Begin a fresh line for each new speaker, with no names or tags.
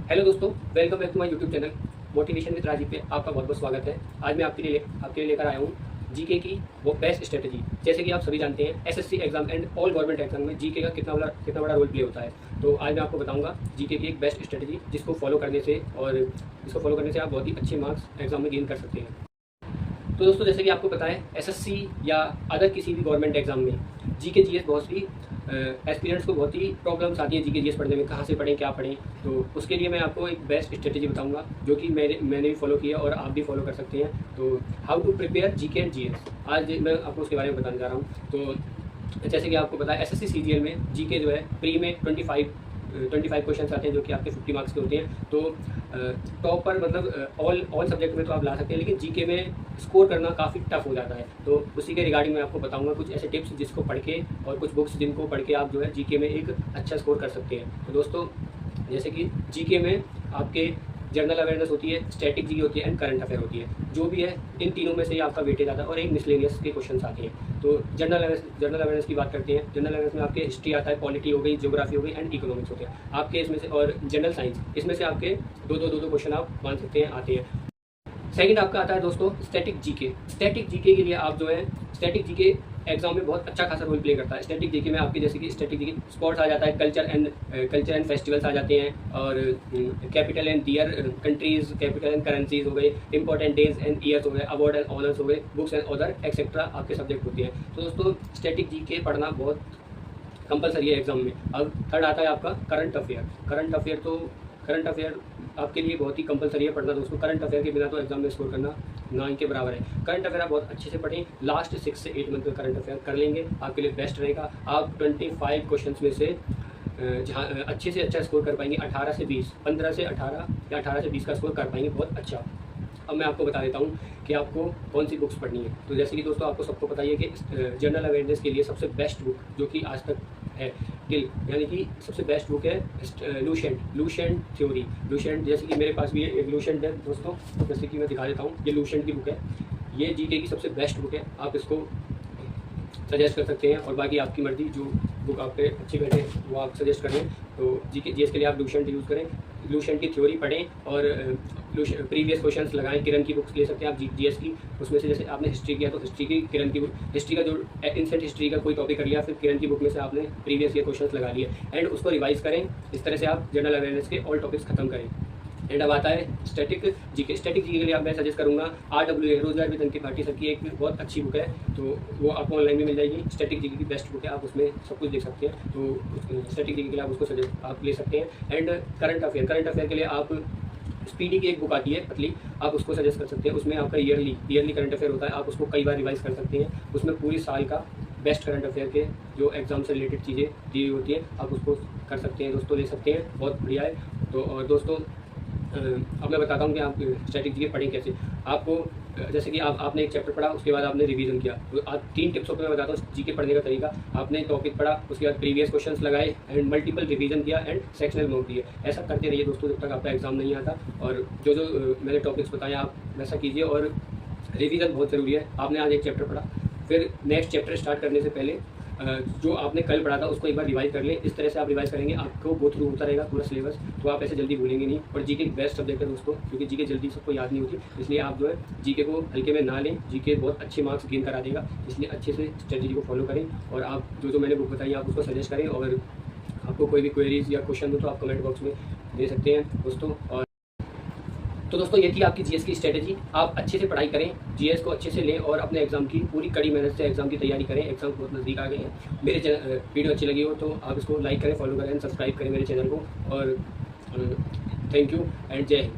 Hello दोस्तों, welcome back to my YouTube channel motivation with Rajiv पे आपका बहुत बहुत स्वागत है। आज मैं आपके लिए लेकर आया हूँ जीके की वो बेस्ट स्ट्रेटजी। जैसे कि आप सभी जानते हैं SSC exam and all government exam में जीके का कितना बड़ा रोल प्ले होता है। तो आज मैं आपको बताऊंगा जीके की एक बेस्ट स्ट्रेटजी जिसको फॉलो करने से आप बहुत ही अच्छे मार्क्स एग्जाम में गेन कर सकते हैं। तो दोस्तों, जैसे कि आपको पता है एसएससी या अदर किसी भी गवर्नमेंट एग्जाम में जीके जीएस बहुत सी एस्पिरेंट्स को बहुत ही प्रॉब्लम्स आती है जीके जीएस पढ़ने में, कहाँ से पढ़ें क्या पढ़ें। तो उसके लिए मैं आपको एक बेस्ट स्ट्रेटजी बताऊंगा जो कि मैंने भी फॉलो किया और आप भी फॉलो कर सकते हैं। तो how to prepare GK and GS, आज मैं आपको उसके बारे में बताने जा रहा हूँ। तो जैसे कि आपको पता है एसएससी सीजीएल में जीके जो है प्री में 25 क्वेश्चन आते हैं जो कि आपके 50 मार्क्स के होते हैं। तो टॉप पर मतलब ऑल सब्जेक्ट में तो आप ला सकते हैं, लेकिन जीके में स्कोर करना काफ़ी टफ हो जाता है। तो उसी के रिगार्डिंग मैं आपको बताऊंगा कुछ ऐसे टिप्स जिसको पढ़ के और कुछ बुक्स जिनको पढ़ के आप जो है जीके में एक अच्छा स्कोर कर सकते हैं। तो दोस्तों, जैसे कि जीके में आपके जनरल अवेयरनेस होती है, स्टैटिक जीके होती है एंड करंट अफेयर होती है। जो भी है इन तीनों में से ही आपका वेटेज आता है और एक मिसलेनियस के क्वेश्चन आते हैं। तो जनरल अवेयरनेस की बात करते हैं। जनरल अवेयरनेस में आपके हिस्ट्री आता है, पॉलिटी हो गई, ज्योग्राफी हो गई एंड इकोनॉमिक्स होते हैं आपके इसमें से, और जनरल साइंस, इसमें से आपके दो क्वेश्चन आप मान सकते हैं आते हैं। सेकंड आपका आता है दोस्तों स्टैटिक जीके। स्टैटिक जीके के लिए आप जो है स्टैटिक जीके एग्जाम में बहुत अच्छा खासा रोल प्ले करता है। स्टैटिक जीके में आपके जैसे कि स्टैटिक जीके स्पोर्ट्स आ जाता है, कल्चर एंड फेस्टिवल्स आ जाते हैं, और capital and year countries, capital and currencies हो गए, इंपॉर्टेंट डेज एंड ईयर्स हो गए, अवार्ड एंड ऑनर्स हो गए, बुक्स एंड अदर एक्सेट्रा आपके सब्जेक्ट होते हैं। तो दोस्तों स्टैटिक जीके पढ़ना बहुत कंपलसरी है एग्जाम में। अब थर्ड आता है आपका करंट अफेयर आपके लिए बहुत ही कंपलसरी है पढ़ना दोस्तों। करंट अफेयर के बिना तो एग्जाम में स्कोर करना ना ही के बराबर है। करंट अफेयर आप बहुत अच्छे से पढ़ें, लास्ट 6 से 8 मंथ में करंट अफेयर कर लेंगे आपके लिए बेस्ट रहेगा। आप 25 क्वेश्चन में से जहाँ अच्छे से अच्छा स्कोर कर पाएंगे 18 से 20, 15 से 18 या 18 से 20 का स्कोर कर पाएंगे बहुत अच्छा। अब मैं आपको बता देता हूँ कि आपको कौन सी बुक्स पढ़नी है। तो जैसे कि दोस्तों आपको सबको पता ही है कि जनरल अवेयरनेस के लिए सबसे बेस्ट बुक जो कि आज तक है टिल, यानी कि सबसे बेस्ट बुक है लूसेंट थ्योरी। लूसेंट, जैसे कि मेरे पास भी एक लूसेंट है दोस्तों, तो जैसे कि मैं दिखा देता हूँ, ये लूसेंट की बुक है। ये जीके की सबसे बेस्ट बुक है, आप इसको सजेस्ट कर सकते हैं और बाकी आपकी मर्जी, जो बुक आप पे अच्छी बैठे वो आप सजेस्ट करें। तो जीके जीएस के लिए आप लूसेंट यूज़ करें, लूसेंट की थ्योरी पढ़ें और प्रीवियस क्वेश्चंस लगाएं। किरण की बुक्स ले सकते हैं आप जीएस की, उसमें से जैसे आपने हिस्ट्री किया तो हिस्ट्री की किरण की बुक, हिस्ट्री का जो इंसेंट हिस्ट्री का कोई टॉपिक कर लिया, फिर किरण की बुक में से आपने प्रीवियस ईयर क्वेश्चंस लगा लिए एंड उसको रिवाइज करें। इस तरह से आप जनरल अवेयरनेस के ऑल टॉपिक्स खत्म करें। एंड अब आता है स्टैटिक जीके। स्टैटिक जीके के लिए मैं सजेस्ट करूंगा RWA रोजगार विद अंकित भाटी सर की एक बहुत अच्छी बुक है, तो वो आपको ऑनलाइन भी मिल जाएगी। स्टैटिक जीके की बेस्ट बुक है, आप उसमें सब कुछ देख सकते हैं। तो स्टैटिक जीके के लिए आप उसको सजेस्ट आप ले सकते हैं। एंड करंट अफेयर के लिए आप स्पीडी की एक बुक आती है पतली, आप उसको सजेस्ट कर सकते हैं। उसमें आपका ईयरली करंट अफेयर होता है, आप उसको कई बार रिवाइज कर सकते हैं। उसमें पूरी साल का बेस्ट करंट अफेयर के जो एग्जाम से रिलेटेड चीज़ें दी हुई होती है, आप उसको कर सकते हैं दोस्तों, ले सकते हैं, बहुत बढ़िया है। तो और दोस्तों अब मैं बताता हूँ कि आप स्टैटिक जीके पढ़ें कैसे। आपको जैसे कि आपने एक चैप्टर पढ़ा, उसके बाद आपने रिवीजन किया, तो आप 3 टिप्सों पे मैं बताता हूँ जीके पढ़ने का तरीका। आपने टॉपिक पढ़ा, उसके बाद प्रीवियस क्वेश्चंस लगाए एंड मल्टीपल रिवीजन किया एंड सेक्शनल नोट दिए। ऐसा करते रहिए दोस्तों जब तक आपका एग्जाम नहीं आता। और जो मैंने टॉपिक्स बताए आप वैसा कीजिए, और रिवीजन बहुत ज़रूरी है। आपने आज एक चैप्टर पढ़ा, फिर नेक्स्ट चैप्टर स्टार्ट करने से पहले जो आपने कल पढ़ा था उसको एक बार रिवाइज कर लें। इस तरह से आप रिवाइज करेंगे, आपको गो थ्रू होता रहेगा पूरा सिलेबस, तो आप ऐसे जल्दी भूलेंगे नहीं। और जीके बेस्ट सब्जेक्ट है दोस्तों, क्योंकि जीके जल्दी सबको याद नहीं होती, इसलिए आप जो है जीके को हल्के में ना लें। जीके बहुत अच्छे मार्क्स गेन करा देगा, इसलिए अच्छे से स्ट्रेटजी को फॉलो करें। और आप जो मैंने बुक बताई आप उसको सजेस्ट करें, और आपको कोई भी क्वेरीज या क्वेश्चन हो तो आप कमेंट बॉक्स में दे सकते हैं दोस्तों। और तो दोस्तों ये थी आपकी जीएस की स्ट्रेटजी। आप अच्छे से पढ़ाई करें, जीएस को अच्छे से लें और अपने एग्जाम की पूरी कड़ी मेहनत से एग्जाम की तैयारी करें। एग्जाम बहुत नज़दीक आ गए हैं। मेरे वीडियो अच्छी लगी हो तो आप इसको लाइक करें, फॉलो करें, सब्सक्राइब करें मेरे चैनल को। और थैंक यू एंड जय हिंद।